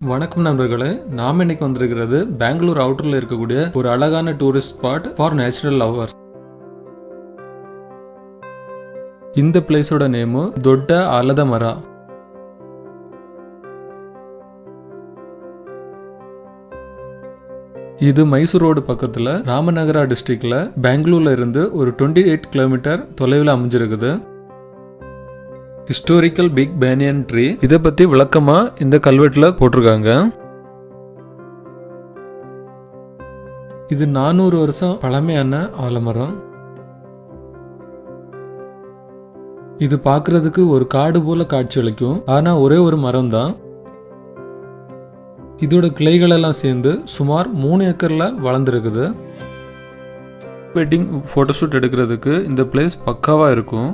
வணக்கம் நண்பர்களே, நாம் இன்னைக்கு வந்திருக்கிறது பெங்களூர் அவுட்டர்ல இருக்கக்கூடிய ஒரு அழகான tourist spot for natural lovers. இந்த பிளேஸோட நேமு தொட்ட ஆலத மரா. இது மைசூர் ரோடு பக்கத்துல ராமநகரா டிஸ்ட்ரிக்ட்ல பெங்களூர்ல இருந்து ஒரு 28 கிலோமீட்டர் தொலைவில் அமைஞ்சிருக்குது. ஹிஸ்டாரிக்கல் பிக் பேனியன் ட்ரீ இதை பத்தி விளக்கமா இந்த கல்வெட்டுல போட்டிருக்காங்க. இது 400 வருஷம் பழமையான ஆலமரம். இது பார்க்கிறதுக்கு ஒரு காடு போல காட்சியளிக்கும். ஆனா ஒரே ஒரு மரம் தான். இதோட கிளைகள் எல்லாம் சேர்ந்து சுமார் 3 ஏக்கர்ல வளர்ந்துருக்குது. வெட்டிங் போட்டோஷூட் எடுக்கிறதுக்கு இந்த பிளேஸ் பக்காவா இருக்கும்.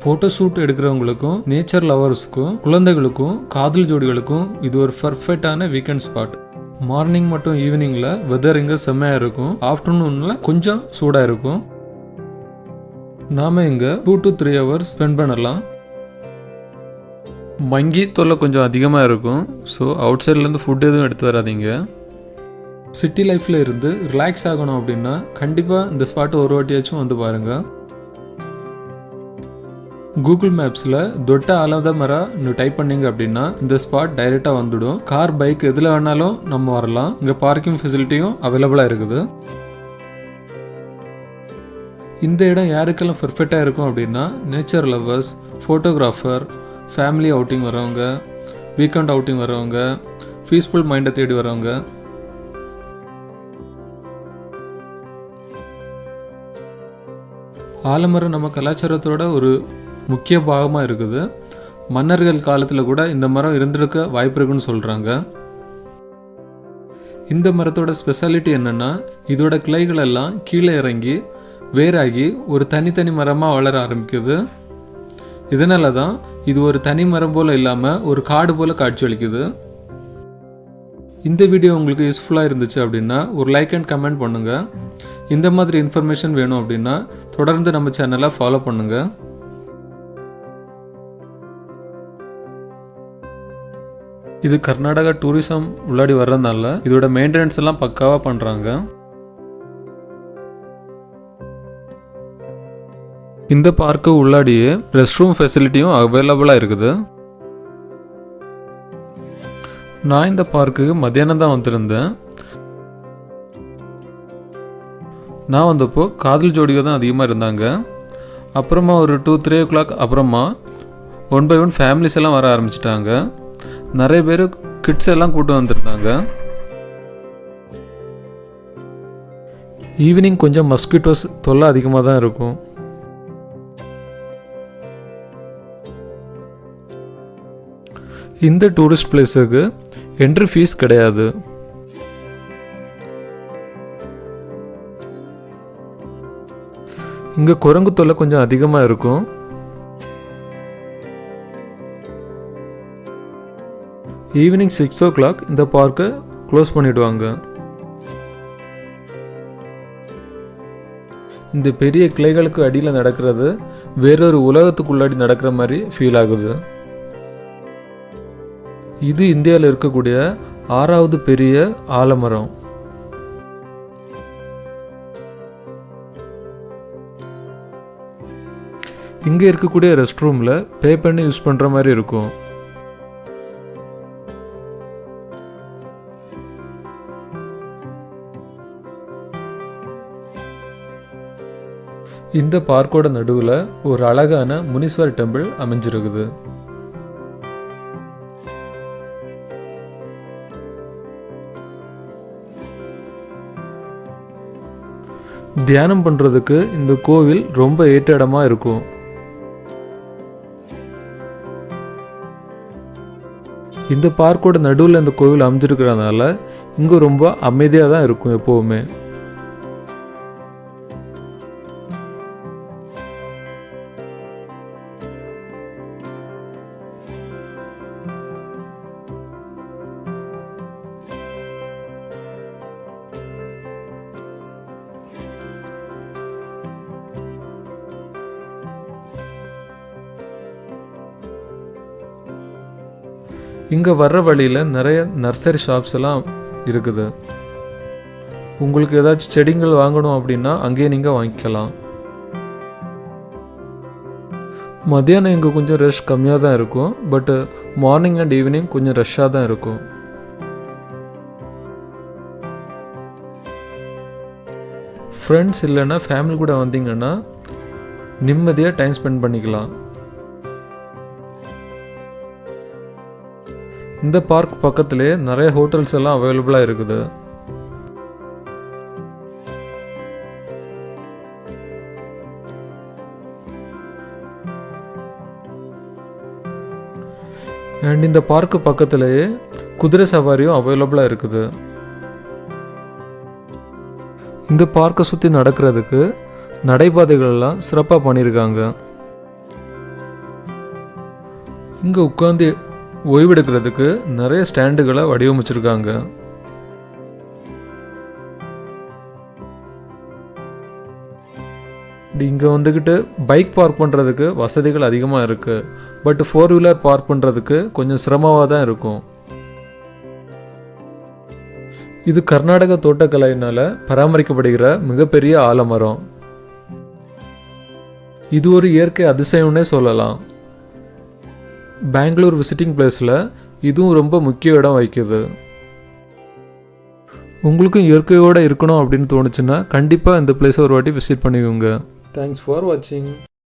போட்டோ ஷூட் எடுக்கிறவங்களுக்கும் நேச்சர் லவர்ஸுக்கும் குழந்தைகளுக்கும் காதல் ஜோடிகளுக்கும் இது ஒரு பர்ஃபெக்டான வீக்கெண்ட் ஸ்பாட். மார்னிங் மற்றும் ஈவினிங்ல வெதர் இங்க செம்மையா இருக்கும். ஆஃப்டர்நூன்ல கொஞ்சம் சூடா இருக்கும். நாம இங்க 2 to 3 hours ஸ்பெண்ட் பண்ணலாம். மங்கி தொல்லை கொஞ்சம் அதிகமா இருக்கும். ஸோ அவுட் சைட்ல இருந்து ஃபுட் எதுவும் எடுத்து வராதீங்க. சிட்டி லைஃப்ல இருந்து ரிலாக்ஸ் ஆகணும் அப்படின்னா கண்டிப்பா இந்த ஸ்பாட் ஒரு வாட்டியாச்சும் வந்து பாருங்க. கூகுள் மேப்ஸில் தொட்ட ஆலத மரான்னு டைப் பண்ணிங்க அப்படின்னா இந்த ஸ்பாட் டைரெக்டாக வந்துடும். கார் பைக் எதில் வேணாலும் நம்ம வரலாம். இங்கே பார்க்கிங் ஃபெசிலிட்டியும் அவைலபிளாக இருக்குது. இந்த இடம் யாருக்கெல்லாம் பர்ஃபெக்டாக இருக்கும் அப்படின்னா nature lovers, photographer, family outing வரவங்க, வீக்கெண்ட் அவுட்டிங் வரவங்க, பீஸ்ஃபுல் மைண்டை தேடி வரவங்க. ஆலமரம் நம்ம கலாச்சாரத்தோட ஒரு முக்கிய பாகமாக இருக்குது. மன்னர்கள் காலத்தில் கூட இந்த மரம் இருந்திருக்க வாய்ப்பு இருக்குன்னு சொல்கிறாங்க. இந்த மரத்தோட ஸ்பெஷாலிட்டி என்னென்னா இதோட கிளைகள் எல்லாம் கீழே இறங்கி வேறாகி ஒரு தனித்தனி மரமாக வளர ஆரம்பிக்குது. இதனால தான் இது ஒரு தனி மரம் போல் இல்லாமல் ஒரு காடு போல் காட்சியளிக்குது. இந்த வீடியோ உங்களுக்கு யூஸ்ஃபுல்லாக இருந்துச்சு அப்படின்னா ஒரு லைக் அண்ட் கமெண்ட் பண்ணுங்கள். இந்த மாதிரி இன்ஃபர்மேஷன் வேணும் அப்படின்னா தொடர்ந்து நம்ம சேனலை ஃபாலோ பண்ணுங்கள். இது கர்நாடகா டூரிசம் உள்ளாடி வர்றதுனால இதோட மெயின்டெனன்ஸ் எல்லாம் பக்காவாக பண்ணுறாங்க. இந்த பார்க்கு உள்ளாடியே ரெஸ்ட் ரூம் ஃபெசிலிட்டியும் அவைலபிளாக இருக்குது. நான் இந்த பார்க்குக்கு மத்தியானம் தான் வந்திருந்தேன். நான் வந்தப்போ காதல் ஜோடிகள் தான் அதிகமாக இருந்தாங்க. அப்புறமா ஒரு 2-3 o'clock அப்புறமா 1 by 1 ஃபேமிலிஸ் எல்லாம் வர ஆரம்பிச்சிட்டாங்க. நிறைய பேர் கிட்ஸ் எல்லாம் கூட்டு வந்திருந்தாங்க. ஈவினிங் கொஞ்சம் மஸ்கிட்டோஸ் தொல்லை அதிகமாக தான் இருக்கும். இந்த டூரிஸ்ட் பிளேஸுக்கு என்ட்ரி ஃபீஸ் கிடையாது. இங்கே குரங்கு தொல்லை கொஞ்சம் அதிகமாக இருக்கும். ஈவினிங் 6 o'clock இந்த பார்க்கை க்ளோஸ் பண்ணிடுவாங்க. இந்த பெரிய கிளைகளுக்கு அடியில் நடக்கிறது வேறொரு உலகத்துக்குள்ளாடி நடக்கிற மாதிரி ஃபீல் ஆகுது. இது இந்தியாவில் இருக்கக்கூடிய 6வது பெரிய ஆலமரம். இங்கே இருக்கக்கூடிய ரெஸ்ட் ரூமில் பே பண்ணி யூஸ் பண்ணுற மாதிரி இருக்கும். இந்த பார்க்கோட நடுவில் ஒரு அழகான முனீஸ்வர் டெம்பிள் அமைஞ்சிருக்குது. தியானம் பண்ணுறதுக்கு இந்த கோவில் ரொம்ப ஏற்ற இடமா இருக்கும். இந்த பார்க்கோட நடுவில் இந்த கோவில் அமைஞ்சிருக்கிறதுனால இங்கே ரொம்ப அமைதியாக தான் இருக்கும் எப்போவுமே. இங்கே வர்ற வழியில் நிறைய நர்சரி ஷாப்ஸ் எல்லாம் இருக்குது. உங்களுக்கு ஏதாச்சும் செடிகள் வாங்கணும் அப்படின்னா அங்கேயே நீங்கள் வாங்கிக்கலாம். மத்தியானம் இங்கே கொஞ்சம் ரஷ் கம்மியாக தான் இருக்கும். பட்டு மார்னிங் அண்ட் ஈவினிங் கொஞ்சம் ரஷ்ஷாக தான் இருக்கும். ஃப்ரெண்ட்ஸ் இல்லைன்னா ஃபேமிலி கூட வந்தீங்கன்னா நிம்மதியாக டைம் ஸ்பெண்ட் பண்ணிக்கலாம். இந்த பார்க் பக்கத்துலேயே நிறைய ஹோட்டல்ஸ் எல்லாம் அவைலபிளாக இருக்குது. அண்ட் இந்த பார்க்கு பக்கத்துலேயே குதிரை சவாரியும் அவைலபிளாக இருக்குது. இந்த பார்க்கை சுற்றி நடக்கிறதுக்கு நடைபாதைகள்லாம் சிறப்பாக பண்ணியிருக்காங்க. இங்கே உட்காந்து ஓய்வெடுக்கிறதுக்கு நிறைய ஸ்டாண்டுகளை வடிவமைச்சிருக்காங்க. இங்கே வந்துக்கிட்டு பைக் பார்க் பண்ணுறதுக்கு வசதிகள் அதிகமாக இருக்குது. பட் 4 வீலர் பார்க் பண்ணுறதுக்கு கொஞ்சம் சிரமமாக தான் இருக்கும். இது கர்நாடக தோட்டக்கலையினால் பராமரிக்கப்படுகிற மிகப்பெரிய ஆலமரம். இது ஒரு இயற்கை அதிசயம்னே சொல்லலாம். பெங்களூர் விசிட்டிங் பிளேஸில் இதுவும் ரொம்ப முக்கிய இடம் வகிக்குது. உங்களுக்கும் இயற்கையோடு இருக்கணும் அப்படின்னு தோணுச்சுன்னா கண்டிப்பாக இந்த பிளேஸை ஒரு வாட்டி விசிட் பண்ணிக்கோங்க. தேங்க்ஸ் ஃபார் வாட்சிங்.